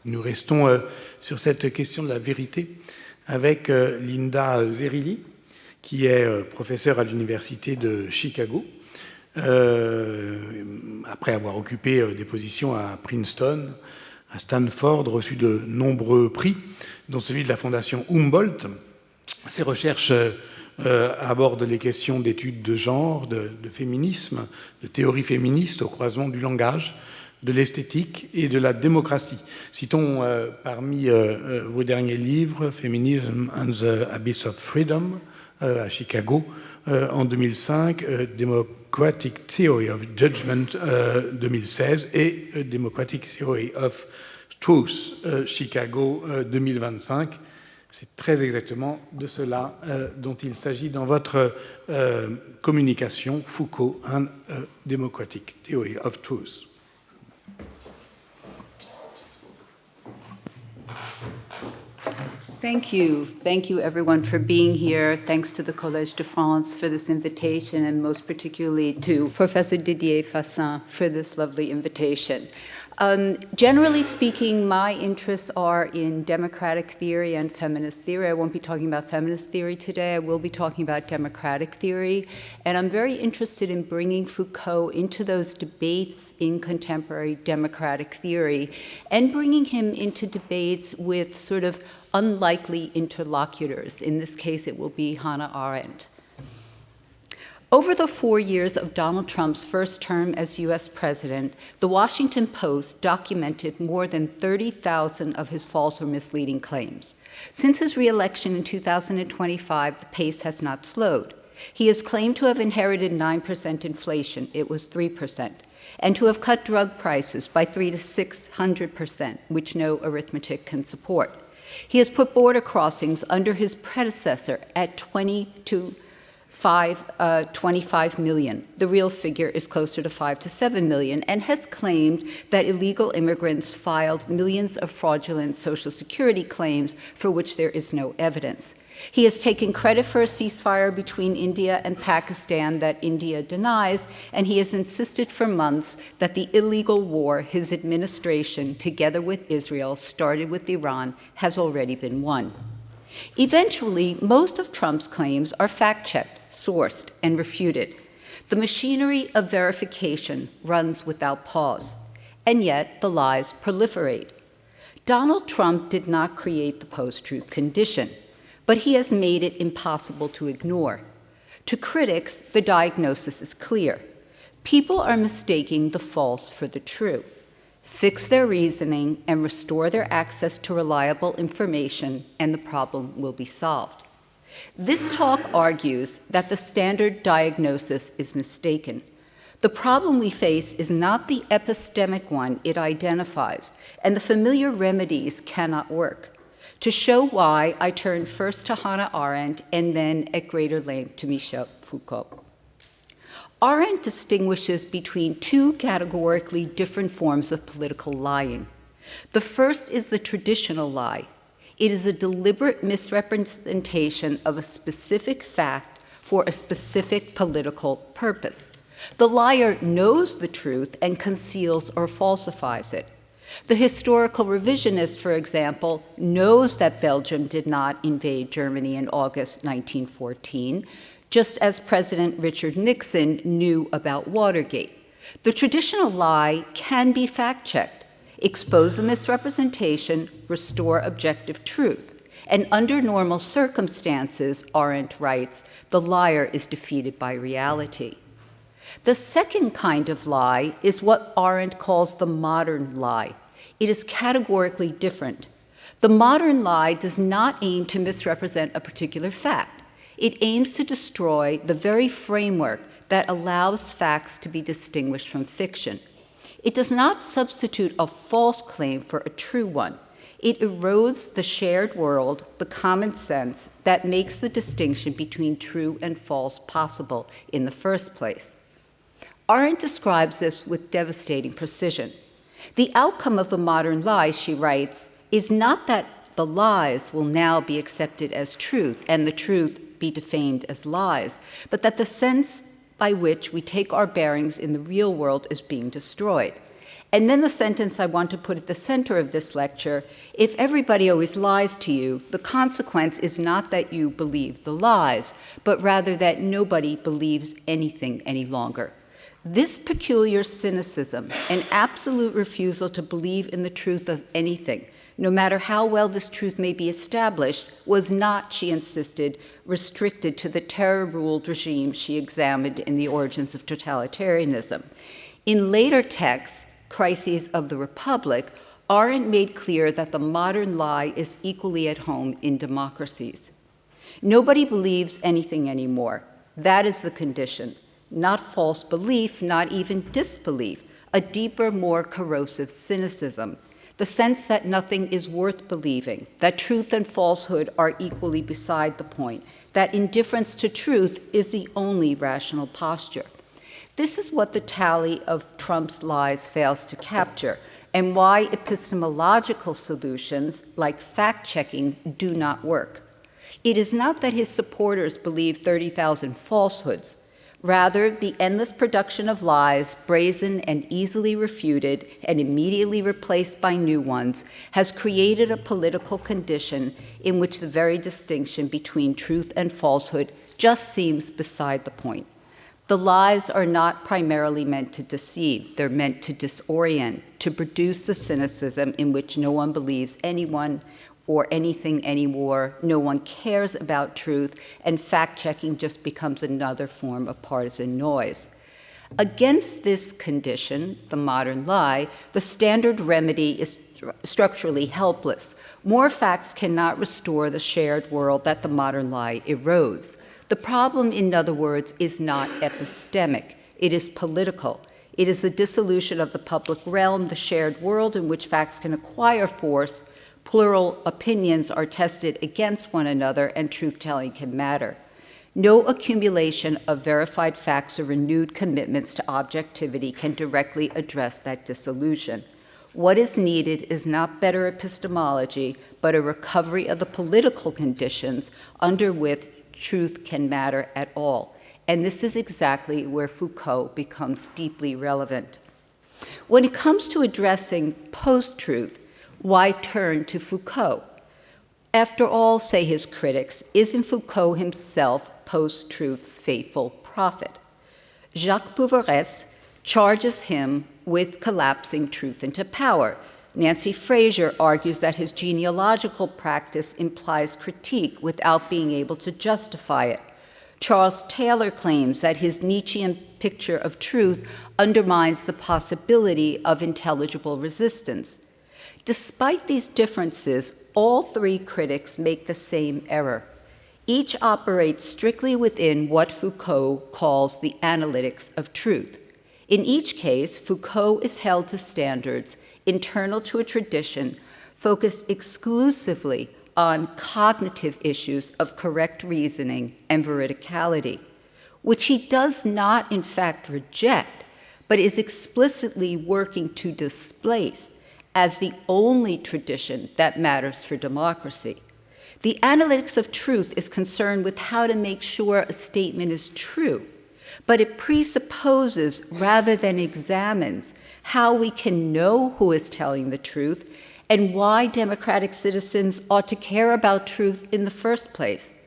Nous restons sur cette question de la vérité avec Linda Zerilli, qui est professeure à l'Université de Chicago, après avoir occupé des positions à Princeton, à Stanford, reçu de nombreux prix, dont celui de la Fondation Humboldt. Ses recherches abordent les questions d'études de genre, de féminisme, de théorie féministe au croisement du langage, de l'esthétique et de la démocratie. Citons parmi vos derniers livres, Feminism and the Abyss of Freedom, à Chicago, en 2005, Democratic Theory of Judgment, 2016, et Democratic Theory of Truth, Chicago, 2025. C'est très exactement de cela dont il s'agit dans votre communication, Foucault and Democratic Theory of Truth. Thank you. Thank you, everyone, for being here. Thanks to the Collège de France for this invitation, and most particularly to Professor Didier Fassin for this lovely invitation. Generally speaking, my interests are in democratic theory and feminist theory. I won't be talking about feminist theory today. I will be talking about democratic theory. And I'm very interested in bringing Foucault into those debates in contemporary democratic theory and bringing him into debates with sort of unlikely interlocutors. In this case, it will be Hannah Arendt. Over the 4 years of Donald Trump's first term as U.S. president, the Washington Post documented more than 30,000 of his false or misleading claims. Since his re-election in 2025, the pace has not slowed. He has claimed to have inherited 9% inflation, it was 3%, and to have cut drug prices by 300 to 600%, which no arithmetic can support. He has put border crossings under his predecessor at 25 million. The real figure is closer to 5 to 7 million, and has claimed that illegal immigrants filed millions of fraudulent Social Security claims for which there is no evidence. He has taken credit for a ceasefire between India and Pakistan that India denies, and he has insisted for months that the illegal war his administration, together with Israel, started with Iran has already been won. Eventually, most of Trump's claims are fact-checked, sourced, and refuted. The machinery of verification runs without pause, and yet the lies proliferate. Donald Trump did not create the post-truth condition, but he has made it impossible to ignore. To critics, the diagnosis is clear. People are mistaking the false for the true. Fix their reasoning and restore their access to reliable information, and the problem will be solved. This talk argues that the standard diagnosis is mistaken. The problem we face is not the epistemic one it identifies, and the familiar remedies cannot work. To show why, I turn first to Hannah Arendt and then at greater length to Michel Foucault. Arendt distinguishes between two categorically different forms of political lying. The first is the traditional lie. It is a deliberate misrepresentation of a specific fact for a specific political purpose. The liar knows the truth and conceals or falsifies it. The historical revisionist, for example, knows that Belgium did not invade Germany in August 1914, just as President Richard Nixon knew about Watergate. The traditional lie can be fact-checked, expose the misrepresentation, restore objective truth. And under normal circumstances, Arendt writes, the liar is defeated by reality. The second kind of lie is what Arendt calls the modern lie. It is categorically different. The modern lie does not aim to misrepresent a particular fact. It aims to destroy the very framework that allows facts to be distinguished from fiction. It does not substitute a false claim for a true one. It erodes the shared world, the common sense that makes the distinction between true and false possible in the first place. Arendt describes this with devastating precision. The outcome of the modern lie, she writes, is not that the lies will now be accepted as truth and the truth be defamed as lies, but that the sense by which we take our bearings in the real world is being destroyed. And then the sentence I want to put at the center of this lecture: if everybody always lies to you, the consequence is not that you believe the lies, but rather that nobody believes anything any longer. This peculiar cynicism, an absolute refusal to believe in the truth of anything, no matter how well this truth may be established, was not, she insisted, restricted to the terror-ruled regime she examined in The Origins of Totalitarianism. In later texts, Crises of the Republic, Arendt made clear that the modern lie is equally at home in democracies. Nobody believes anything anymore. That is the condition. Not false belief, not even disbelief, a deeper, more corrosive cynicism. The sense that nothing is worth believing, that truth and falsehood are equally beside the point, that indifference to truth is the only rational posture. This is what the tally of Trump's lies fails to capture, and why epistemological solutions like fact-checking do not work. It is not that his supporters believe 30,000 falsehoods. Rather, the endless production of lies, brazen and easily refuted and immediately replaced by new ones, has created a political condition in which the very distinction between truth and falsehood just seems beside the point. The lies are not primarily meant to deceive. They're meant to disorient, to produce the cynicism in which no one believes anyone or anything anymore, no one cares about truth, and fact-checking just becomes another form of partisan noise. Against this condition, the modern lie, the standard remedy is structurally helpless. More facts cannot restore the shared world that the modern lie erodes. The problem, in other words, is not epistemic. It is political. It is the dissolution of the public realm, the shared world in which facts can acquire force, plural opinions are tested against one another, and truth-telling can matter. No accumulation of verified facts or renewed commitments to objectivity can directly address that dissolution. What is needed is not better epistemology, but a recovery of the political conditions under which truth can matter at all. And this is exactly where Foucault becomes deeply relevant. When it comes to addressing post-truth, why turn to Foucault? After all, say his critics, isn't Foucault himself post-truth's faithful prophet? Jacques Bouveret charges him with collapsing truth into power. Nancy Fraser argues that his genealogical practice implies critique without being able to justify it. Charles Taylor claims that his Nietzschean picture of truth undermines the possibility of intelligible resistance. Despite these differences, all three critics make the same error. Each operates strictly within what Foucault calls the analytics of truth. In each case, Foucault is held to standards internal to a tradition focused exclusively on cognitive issues of correct reasoning and veridicality, which he does not in fact reject, but is explicitly working to displace as the only tradition that matters for democracy. The analytics of truth is concerned with how to make sure a statement is true, but it presupposes rather than examines how we can know who is telling the truth and why democratic citizens ought to care about truth in the first place.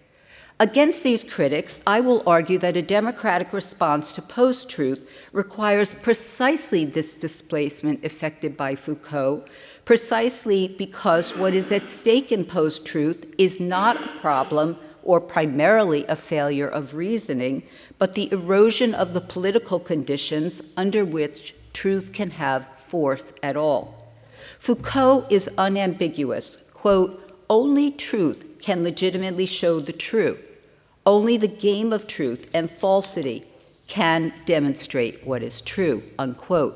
Against these critics, I will argue that a democratic response to post-truth requires precisely this displacement effected by Foucault, precisely because what is at stake in post-truth is not a problem or primarily a failure of reasoning, but the erosion of the political conditions under which truth can have force at all. Foucault is unambiguous. Quote, only truth can legitimately show the true. Only the game of truth and falsity can demonstrate what is true, unquote.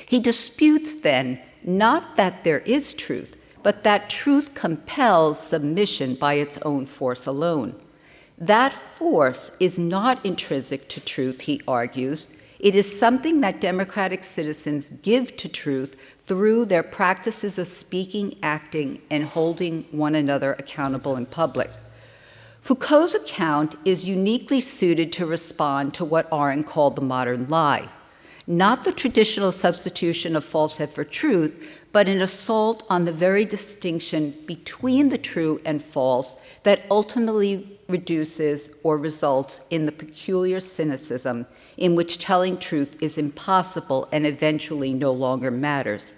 He disputes then not that there is truth, but that truth compels submission by its own force alone. That force is not intrinsic to truth, he argues. It is something that democratic citizens give to truth through their practices of speaking, acting, and holding one another accountable in public. Foucault's account is uniquely suited to respond to what Arendt called the modern lie. not the traditional substitution of falsehood for truth, but an assault on the very distinction between the true and false that ultimately reduces or results in the peculiar cynicism in which telling truth is impossible and eventually no longer matters.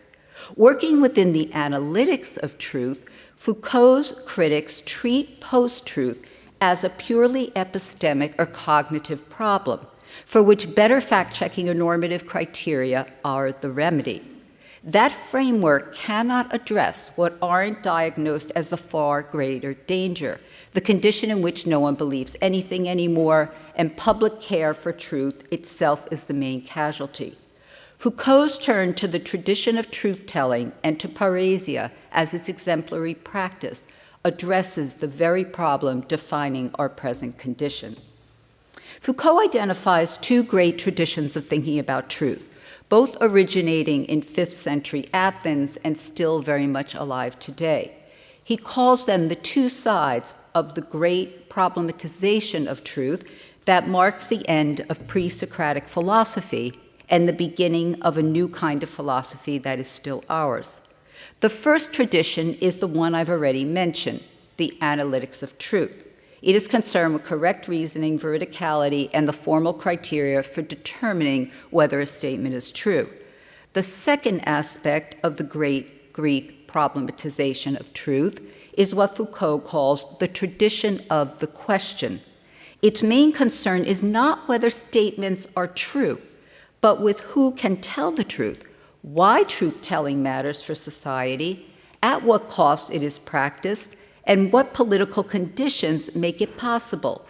Working within the analytics of truth, Foucault's critics treat post-truth as a purely epistemic or cognitive problem, for which better fact-checking or normative criteria are the remedy. That framework cannot address what Arendt diagnosed as the far greater danger, the condition in which no one believes anything anymore, and public care for truth itself is the main casualty. Foucault's turn to the tradition of truth-telling and to Parrhesia as its exemplary practice addresses the very problem defining our present condition. Foucault identifies two great traditions of thinking about truth, both originating in 5th century Athens and still very much alive today. He calls them the two sides of the great problematization of truth that marks the end of pre-Socratic philosophy and the beginning of a new kind of philosophy that is still ours. The first tradition is the one I've already mentioned, the analytics of truth. It is concerned with correct reasoning, veridicality, and the formal criteria for determining whether a statement is true. The second aspect of the great Greek problematization of truth is what Foucault calls the tradition of the question. Its main concern is not whether statements are true, but with who can tell the truth, why truth-telling matters for society, at what cost it is practiced, and what political conditions make it possible.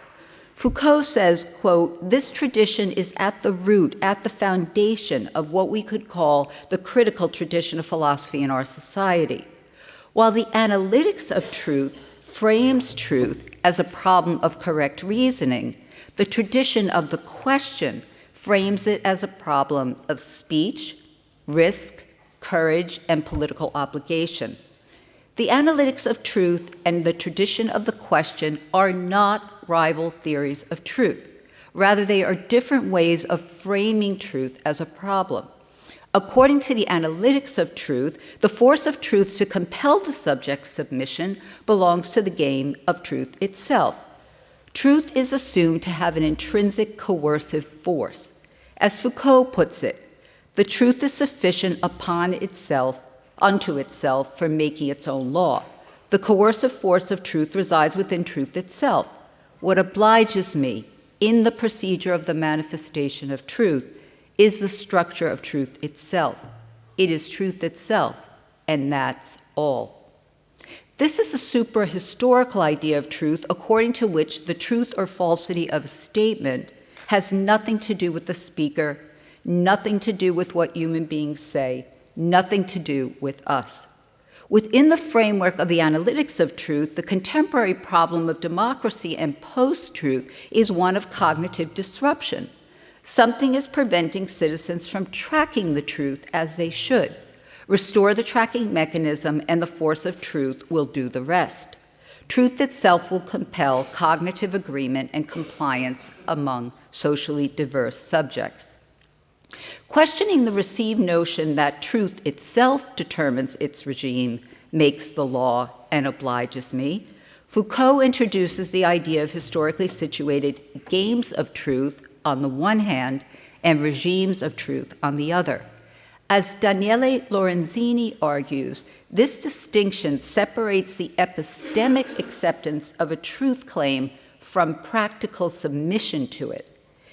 Foucault says, quote, "This tradition is at the root, at the foundation of what we could call the critical tradition of philosophy in our society." While the analytics of truth frames truth as a problem of correct reasoning, the tradition of the question frames it as a problem of speech, risk, courage, and political obligation. The analytics of truth and the tradition of the question are not rival theories of truth. Rather, they are different ways of framing truth as a problem. According to the analytics of truth, the force of truth to compel the subject's submission belongs to the game of truth itself. Truth is assumed to have an intrinsic coercive force. As Foucault puts it, the truth is sufficient unto itself for making its own law. The coercive force of truth resides within truth itself. What obliges me in the procedure of the manifestation of truth is the structure of truth itself. It is truth itself, and that's all. This is a super-historical idea of truth according to which the truth or falsity of a statement has nothing to do with the speaker, nothing to do with what human beings say, nothing to do with us. Within the framework of the analytics of truth, the contemporary problem of democracy and post-truth is one of cognitive disruption. Something is preventing citizens from tracking the truth as they should. Restore the tracking mechanism, and the force of truth will do the rest. Truth itself will compel cognitive agreement and compliance among socially diverse subjects. Questioning the received notion that truth itself determines its regime, makes the law, and obliges me, Foucault introduces the idea of historically situated games of truth on the one hand and regimes of truth on the other. As Daniele Lorenzini argues, this distinction separates the epistemic acceptance of a truth claim from practical submission to it.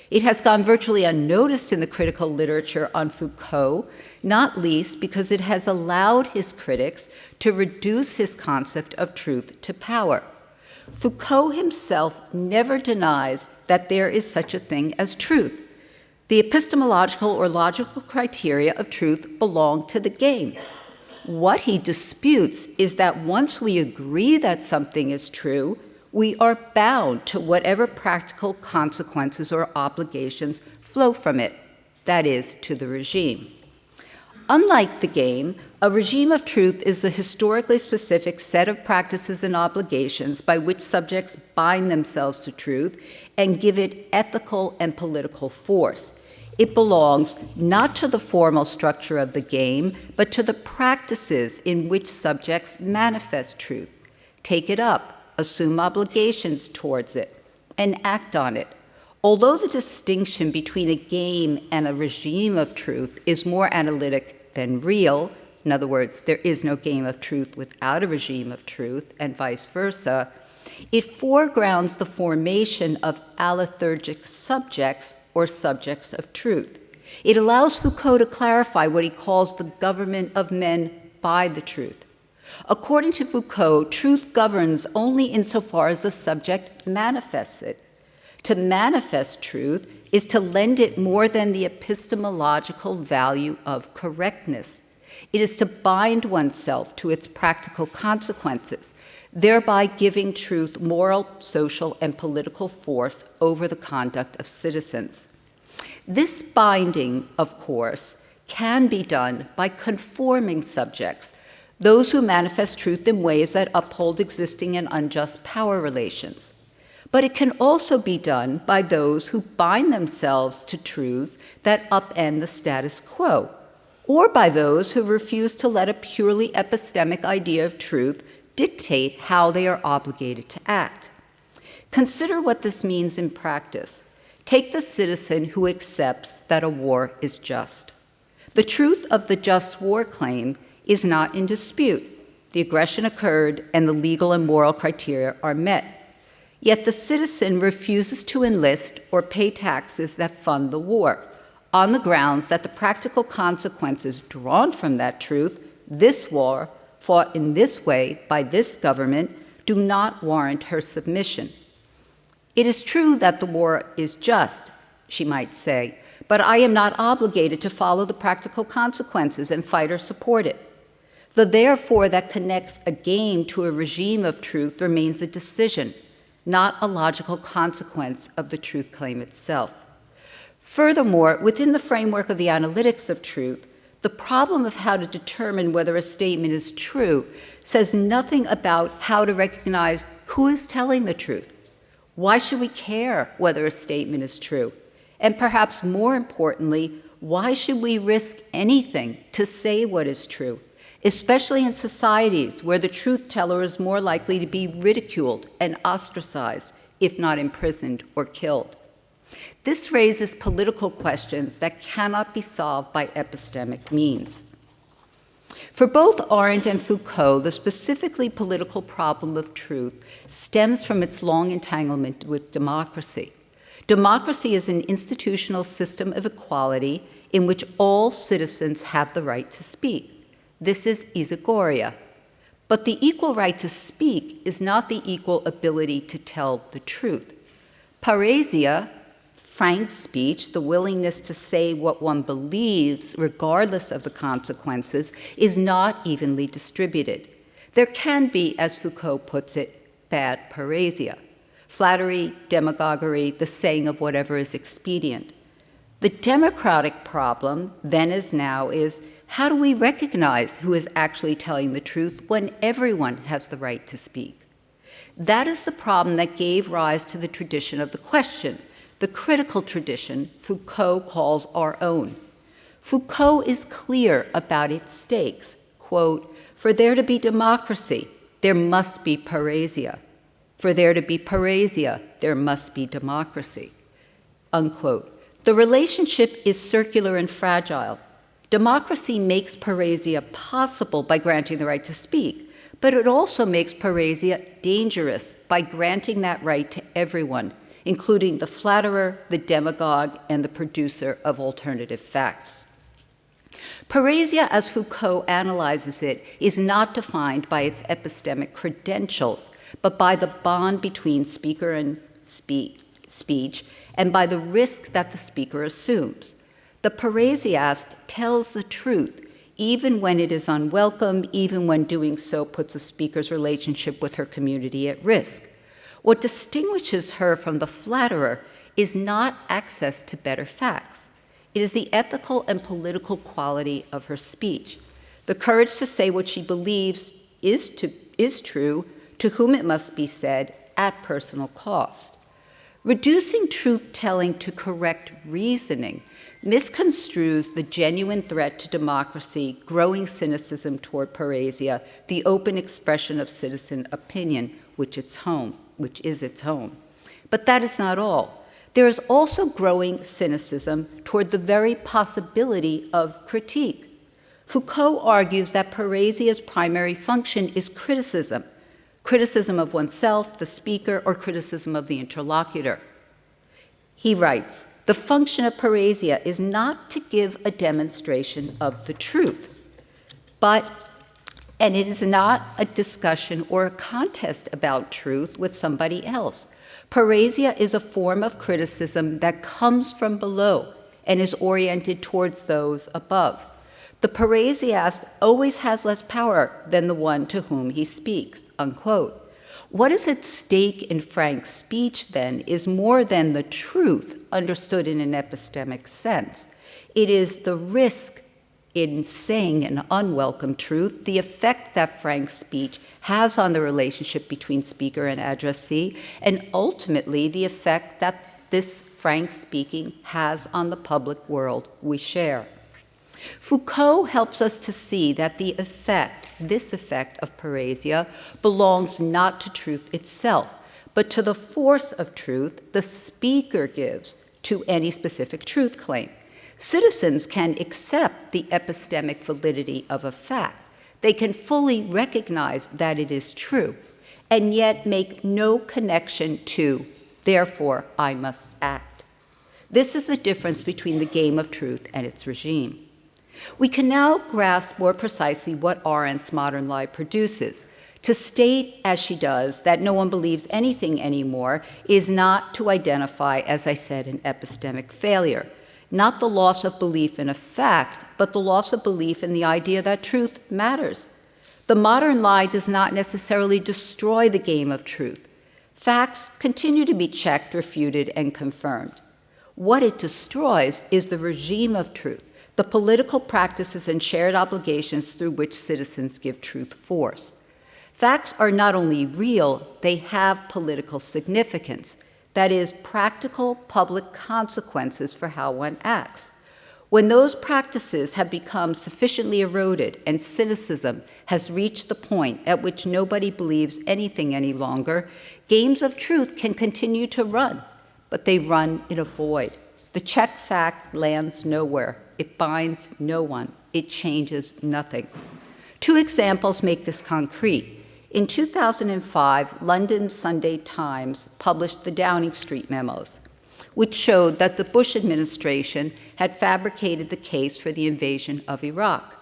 It has gone virtually unnoticed in the critical literature on Foucault, not least because it has allowed his critics to reduce his concept of truth to power. Foucault himself never denies that there is such a thing as truth. The epistemological or logical criteria of truth belong to the game. What he disputes is that once we agree that something is true, we are bound to whatever practical consequences or obligations flow from it, that is, to the regime. Unlike the game, a regime of truth is the historically specific set of practices and obligations by which subjects bind themselves to truth and give it ethical and political force. It belongs not to the formal structure of the game, but to the practices in which subjects manifest truth, take it up, assume obligations towards it, and act on it. Although the distinction between a game and a regime of truth is more analytic than real, in other words, there is no game of truth without a regime of truth, and vice versa, it foregrounds the formation of allithurgic subjects or subjects of truth. It allows Foucault to clarify what he calls the government of men by the truth. According to Foucault, truth governs only insofar as the subject manifests it. To manifest truth is to lend it more than the epistemological value of correctness. It is to bind oneself to its practical consequences, thereby giving truth moral, social, and political force over the conduct of citizens. This binding, of course, can be done by conforming subjects, those who manifest truth in ways that uphold existing and unjust power relations. But it can also be done by those who bind themselves to truths that upend the status quo, or by those who refuse to let a purely epistemic idea of truth dictate how they are obligated to act. Consider what this means in practice. Take the citizen who accepts that a war is just. The truth of the just war claim is not in dispute. The aggression occurred and the legal and moral criteria are met. Yet the citizen refuses to enlist or pay taxes that fund the war, on the grounds that the practical consequences drawn from that truth, this war, fought in this way by this government, do not warrant her submission. It is true that the war is just, she might say, but I am not obligated to follow the practical consequences and fight or support it. The therefore that connects a game to a regime of truth remains a decision, not a logical consequence of the truth claim itself. Furthermore, within the framework of the analytics of truth, the problem of how to determine whether a statement is true says nothing about how to recognize who is telling the truth. Why should we care whether a statement is true? And perhaps more importantly, why should we risk anything to say what is true, especially in societies where the truth teller is more likely to be ridiculed and ostracized, if not imprisoned or killed? This raises political questions that cannot be solved by epistemic means. For both Arendt and Foucault, the specifically political problem of truth stems from its long entanglement with democracy. Democracy is an institutional system of equality in which all citizens have the right to speak. This is isegoria. But the equal right to speak is not the equal ability to tell the truth. Parrhesia, frank speech, the willingness to say what one believes, regardless of the consequences, is not evenly distributed. There can be, as Foucault puts it, bad parrhesia, flattery, demagoguery, the saying of whatever is expedient. The democratic problem, then as now, is how do we recognize who is actually telling the truth when everyone has the right to speak? That is the problem that gave rise to the tradition of the question, the critical tradition Foucault calls our own. Foucault is clear about its stakes. Quote, for there to be democracy, there must be parrhesia. For there to be parrhesia, there must be democracy. Unquote. The relationship is circular and fragile. Democracy makes parrhesia possible by granting the right to speak, but it also makes parrhesia dangerous by granting that right to everyone, including the flatterer, the demagogue, and the producer of alternative facts. Parrhesia, as Foucault analyzes it, is not defined by its epistemic credentials, but by the bond between speaker and speech, and by the risk that the speaker assumes. The parrhesiast tells the truth, even when it is unwelcome, even when doing so puts a speaker's relationship with her community at risk. What distinguishes her from the flatterer is not access to better facts. It is the ethical and political quality of her speech, the courage to say what she believes is true, to whom it must be said, at personal cost. Reducing truth-telling to correct reasoning misconstrues the genuine threat to democracy, growing cynicism toward Parrhesia, the open expression of citizen opinion, which is its home. But that is not all. There is also growing cynicism toward the very possibility of critique. Foucault argues that Parrhesia's primary function is criticism, criticism of oneself, the speaker, or criticism of the interlocutor. He writes, "The function of Parrhesia is not to give a demonstration of the truth, and it is not a discussion or a contest about truth with somebody else. Parrhesia is a form of criticism that comes from below and is oriented towards those above. The Parrhesiast always has less power than the one to whom he speaks," unquote. What is at stake in Frank's speech, then, is more than the truth understood in an epistemic sense. It is the risk in saying an unwelcome truth, the effect that Frank's speech has on the relationship between speaker and addressee, and ultimately the effect that this Frank speaking has on the public world we share. Foucault helps us to see that this effect of Parrhesia belongs not to truth itself, but to the force of truth the speaker gives to any specific truth claim. Citizens can accept the epistemic validity of a fact. They can fully recognize that it is true, and yet make no connection to, therefore, I must act. This is the difference between the game of truth and its regime. We can now grasp more precisely what Arendt's modern lie produces. To state, as she does, that no one believes anything anymore is not to identify, as I said, an epistemic failure. Not the loss of belief in a fact, but the loss of belief in the idea that truth matters. The modern lie does not necessarily destroy the game of truth. Facts continue to be checked, refuted, and confirmed. What it destroys is the regime of truth, the political practices and shared obligations through which citizens give truth force. Facts are not only real, they have political significance, that is, practical public consequences for how one acts. When those practices have become sufficiently eroded and cynicism has reached the point at which nobody believes anything any longer, games of truth can continue to run, but they run in a void. The check fact lands nowhere. It binds no one. It changes nothing. Two examples make this concrete. In 2005, London's Sunday Times published the Downing Street memos, which showed that the Bush administration had fabricated the case for the invasion of Iraq.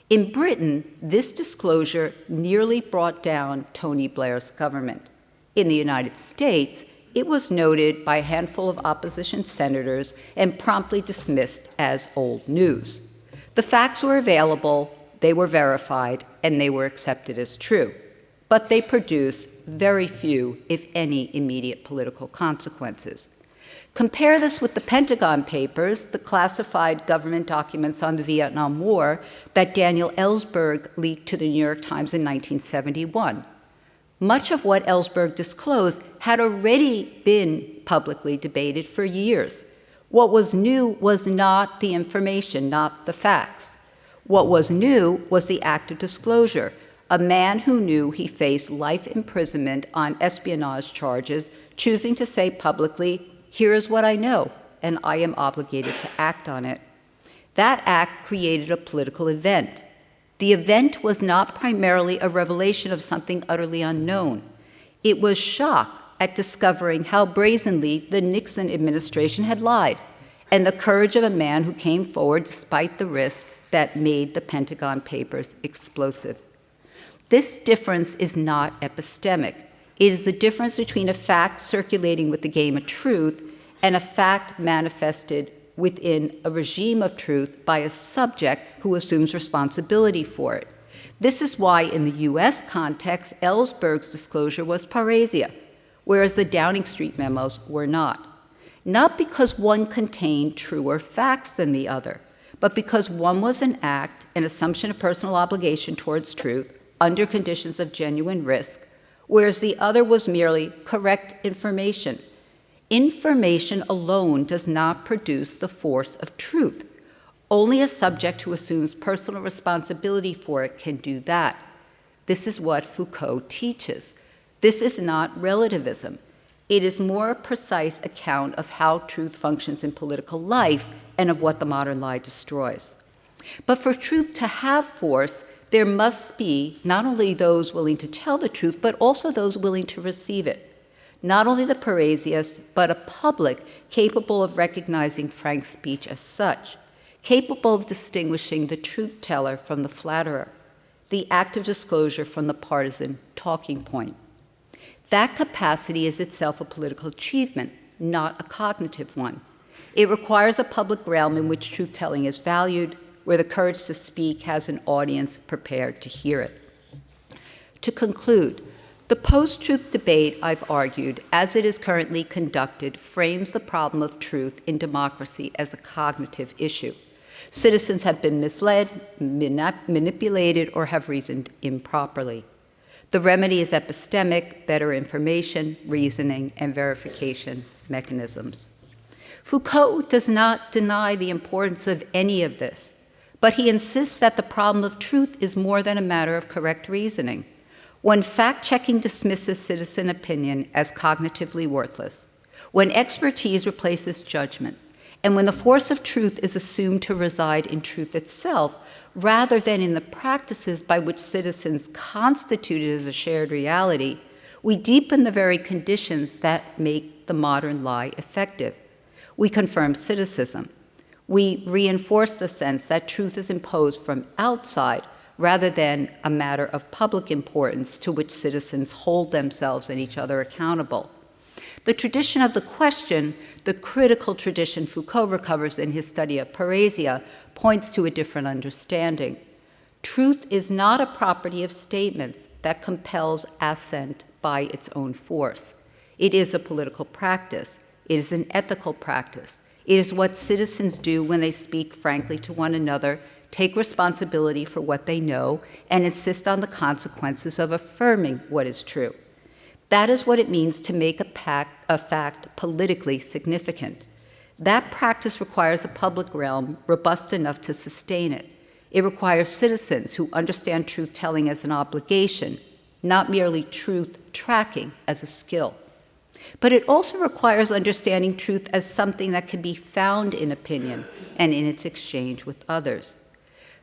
In Britain, this disclosure nearly brought down Tony Blair's government. In the United States, it was noted by a handful of opposition senators and promptly dismissed as old news. The facts were available, they were verified, and they were accepted as true. But they produced very few, if any, immediate political consequences. Compare this with the Pentagon Papers, the classified government documents on the Vietnam War that Daniel Ellsberg leaked to the New York Times in 1971. Much of what Ellsberg disclosed had already been publicly debated for years. What was new was not the information, not the facts. What was new was the act of disclosure. A man who knew he faced life imprisonment on espionage charges, choosing to say publicly, "Here is what I know, and I am obligated to act on it." That act created a political event. The event was not primarily a revelation of something utterly unknown. It was shock at discovering how brazenly the Nixon administration had lied, and the courage of a man who came forward despite the risks that made the Pentagon Papers explosive. This difference is not epistemic. It is the difference between a fact circulating with the game of truth and a fact manifested within a regime of truth by a subject who assumes responsibility for it. This is why, in the US context, Ellsberg's disclosure was Parrhesia, whereas the Downing Street memos were not. Not because one contained truer facts than the other, but because one was an act, an assumption of personal obligation towards truth, under conditions of genuine risk, whereas the other was merely correct information. Information alone does not produce the force of truth. Only a subject who assumes personal responsibility for it can do that. This is what Foucault teaches. This is not relativism. It is more a precise account of how truth functions in political life and of what the modern lie destroys. But for truth to have force, there must be not only those willing to tell the truth, but also those willing to receive it. Not only the Parrhesias, but a public capable of recognizing frank speech as such, capable of distinguishing the truth teller from the flatterer, the act of disclosure from the partisan talking point. That capacity is itself a political achievement, not a cognitive one. It requires a public realm in which truth-telling is valued, where the courage to speak has an audience prepared to hear it. To conclude, the post-truth debate, I've argued, as it is currently conducted, frames the problem of truth in democracy as a cognitive issue. Citizens have been misled, manipulated, or have reasoned improperly. The remedy is epistemic, better information, reasoning, and verification mechanisms. Foucault does not deny the importance of any of this, but he insists that the problem of truth is more than a matter of correct reasoning. When fact-checking dismisses citizen opinion as cognitively worthless, when expertise replaces judgment, and when the force of truth is assumed to reside in truth itself, rather than in the practices by which citizens constitute it as a shared reality, we deepen the very conditions that make the modern lie effective. We confirm citicism. We reinforce the sense that truth is imposed from outside rather than a matter of public importance to which citizens hold themselves and each other accountable. The tradition of the question, the critical tradition Foucault recovers in his study of Parrhesia, points to a different understanding. Truth is not a property of statements that compels assent by its own force. It is a political practice. It is an ethical practice. It is what citizens do when they speak frankly to one another, take responsibility for what they know, and insist on the consequences of affirming what is true. That is what it means to make a fact politically significant. That practice requires a public realm robust enough to sustain it. It requires citizens who understand truth-telling as an obligation, not merely truth-tracking as a skill. But it also requires understanding truth as something that can be found in opinion and in its exchange with others.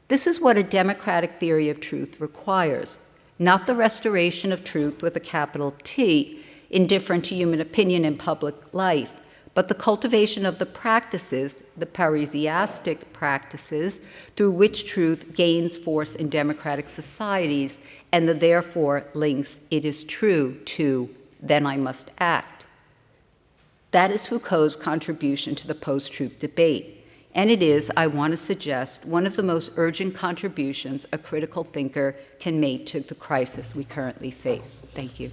This is what a democratic theory of truth requires, not the restoration of truth with a capital T, indifferent to human opinion in public life, but the cultivation of the practices, the Parrhesiastic practices, through which truth gains force in democratic societies, and the therefore links "it is true" to "then I must act." That is Foucault's contribution to the post-truth debate, and it is, I want to suggest, one of the most urgent contributions a critical thinker can make to the crisis we currently face. Thank you.